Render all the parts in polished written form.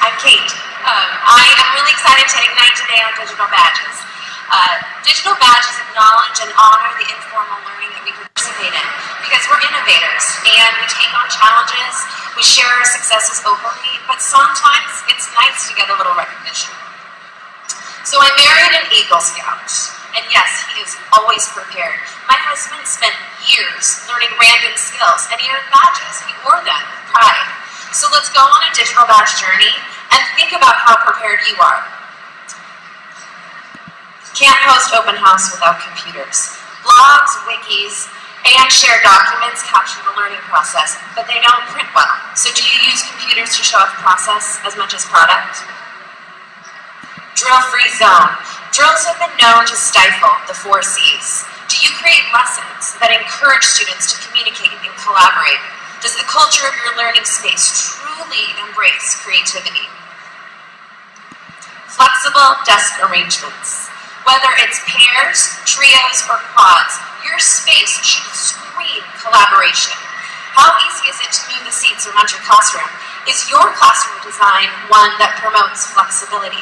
I'm Kate. I am really excited to ignite today on digital badges. Digital badges acknowledge and honor the informal learning that we participate in because we're innovators and we take on challenges, we share our successes openly, but sometimes it's nice to get a little recognition. So I married an Eagle Scout, and yes, he is always prepared. My husband spent years learning random skills, and he earned badges. He wore them with pride. So let's go on a digital badge journey and think about how prepared you are. Can't host open house without computers. Blogs, wikis, and shared documents capture the learning process, but they don't print well. So do you use computers to show off process as much as product? Drill-free zone. Drills have been known to stifle the 4 C's. Do you create lessons that encourage students to communicate and collaborate? Does the culture of your learning space truly embrace creativity? Flexible desk arrangements. Whether it's pairs, trios, or quads, your space should scream collaboration. How easy is it to move the seats around your classroom? Is your classroom design one that promotes flexibility?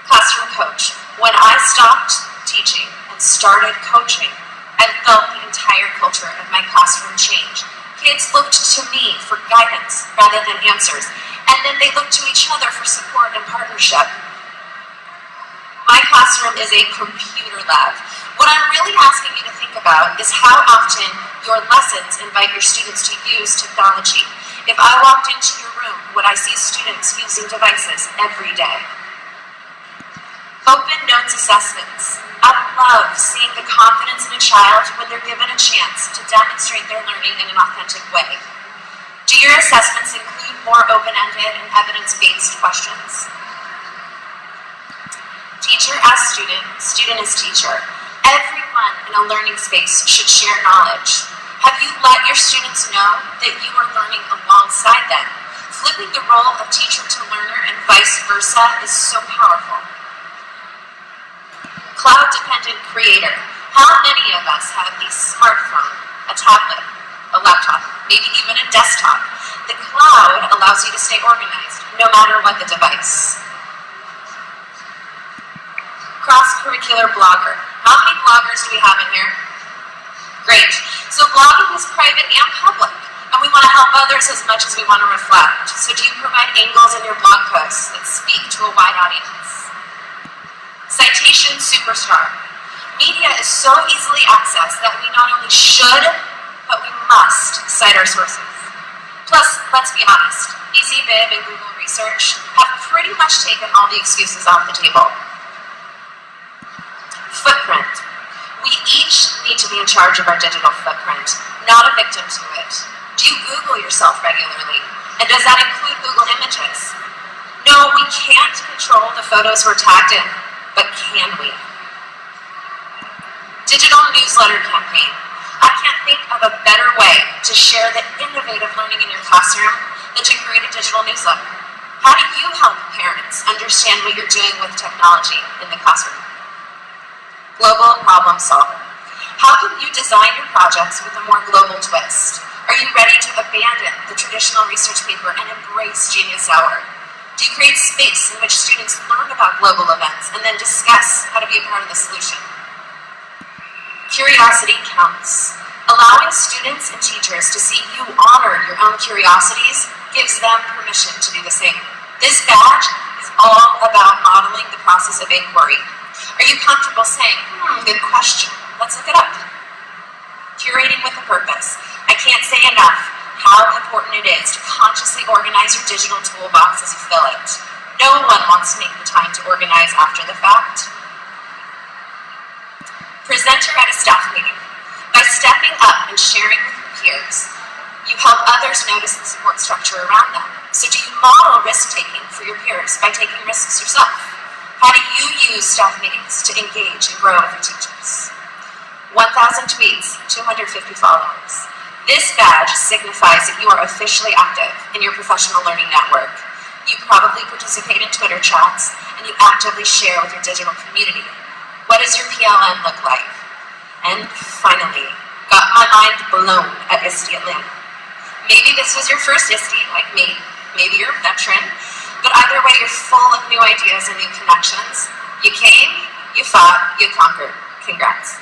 Classroom coach. When I stopped teaching and started coaching, I felt the entire culture of my classroom change. Kids looked to me for guidance rather than answers, and then they looked to each other for support and partnership. My classroom is a computer lab. What I'm really asking you to think about is how often your lessons invite your students to use technology. If I walked into your room, would I see students using devices every day? Open notes assessments. I love seeing the confidence in a child when they're given a chance to demonstrate their learning in an authentic way. Do your assessments include more open-ended and evidence-based questions? Teacher as student, student as teacher. Everyone in a learning space should share knowledge. Have you let your students know that you are learning alongside them? Flipping the role of teacher to learner and vice versa is so powerful. Cloud-dependent creator. How many of us have a smartphone, a tablet, a laptop, maybe even a desktop? The cloud allows you to stay organized, no matter what the device. Cross-Curricular Blogger. How many bloggers do we have in here? Great. So blogging is private and public, and we want to help others as much as we want to reflect. So do you provide angles in your blog posts that speak to a wide audience? Citation Superstar. Media is so easily accessed that we not only should, but we must cite our sources. Plus, let's be honest, EasyBib and Google Research have pretty much taken all the excuses off the table. Footprint. We each need to be in charge of our digital footprint, not a victim to it. Do you Google yourself regularly? And does that include Google Images? No, we can't control the photos we're tagged in, but can we? Digital newsletter campaign. I can't think of a better way to share the innovative learning in your classroom than to create a digital newsletter. How do you help parents understand what you're doing with technology in the classroom? Global problem solver. How can you design your projects with a more global twist? Are you ready to abandon the traditional research paper and embrace Genius Hour? Do you create space in which students learn about global events and then discuss how to be a part of the solution? Curiosity counts. Allowing students and teachers to see you honor your own curiosities gives them permission to do the same. This badge is all about modeling the process of inquiry. Are you comfortable saying, good question, let's look it up? Curating with a purpose. I can't say enough how important it is to consciously organize your digital toolbox as you fill it. No one wants to make the time to organize after the fact. Presenter at a staff meeting. By stepping up and sharing with your peers, you help others notice the support structure around them. So do you model risk-taking for your peers by taking risks yourself? How do you use staff meetings to engage and grow with your teachers? 1,000 tweets, 250 followers. This badge signifies that you are officially active in your professional learning network. You probably participate in Twitter chats, and you actively share with your digital community. What does your PLN look like? And finally, got my mind blown at ISTE Atlanta. Maybe this was your first ISTE, like me. maybe you're a veteran, but either way, you're full of new ideas and new connections. You came, you fought, you conquered. Congrats.